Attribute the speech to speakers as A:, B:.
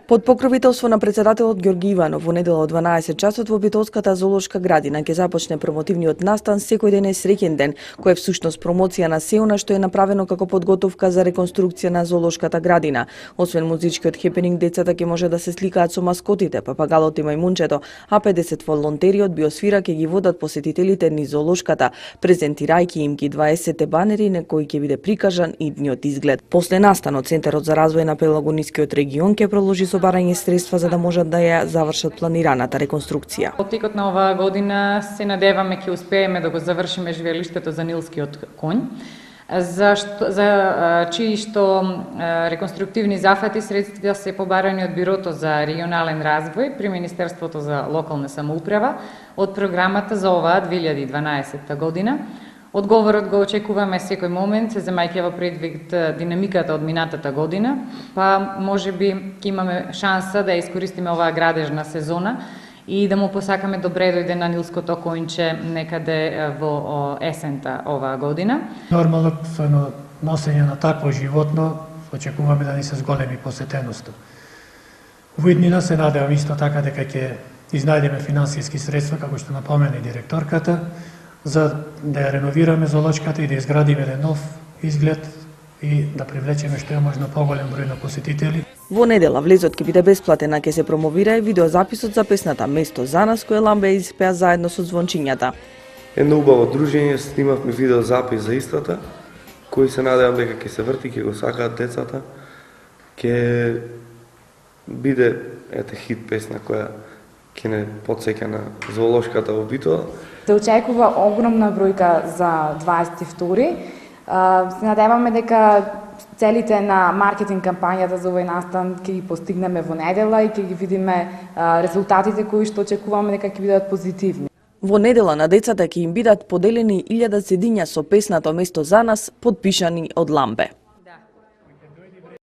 A: Под покровителство на председателот Ѓорги Иванов во недела од 12 часот во Битолската зоолошка градина ќе започне промотивниот настан Секој ден е среќен ден, кој е всушност промоција на се она што е направено како подготовка за реконструкција на зоолошката градина. Освен музичкиот хепенинг, децата ќе може да се сликаат со маскотите, папагалот и мајмунчето, а 50 волонтери од биосфира ќе ги водат посетителите низ зоолошката, презентирајќи им ги 20 банери на кои ќе биде прикажан идниот изглед. После настанот, Центарот за развој на Пелагонискиот регион ќе продолжи собарање средства за да можат да ја завршат планираната реконструкција.
B: Во текот на оваа година се надеваме ќе успееме да го завршиме живеелиштето за нилскиот коњ, за чии што реконструктивни зафати средства се побарани од Бирото за регионален развој при Министерството за локална самоуправа од програмата за оваа 2012 година. Одговорот го очекуваме секој момент, земајќи во предвид динамиката од минатата година, па можеби ќе имаме шанса да искористиме оваа градежна сезона и да му посакаме добре дојде на нилското коњче некаде во есента оваа година.
C: Нормално со едно носење на такво животно очекуваме да ни се зголеми посетеноста. Во иднина се надевам исто така дека ќе изнајдеме финансиски средства, како што напомена и директорката, за да ја реновираме зоолошката и да изградиме еден нов изглед и да привлечеме што е можно поголем број на посетители.
A: Во недела влезот ќе биде бесплатен, а ќе се промовира и видеозаписот за песната Место за нас, која Ламбе испеа заедно со звончињата.
D: Едно убаво дружење, снимавме видеозапис за истата, кој се надевам дека ќе се врти, ќе го сакаат децата, ќе биде хит песна која ќе не потсеќа на зоолошката во Битола.
E: Се очекува огромна бројка за 22. Се надеваме дека целите на маркетинг кампањата за овој настан ќе ги постигнеме во недела и ќе ги видиме резултатите кои што очекуваме дека ќе бидат позитивни.
A: Во недела на децата ќе им бидат поделени 1000 CD со песната Место за нас, подпишани од Ламбе.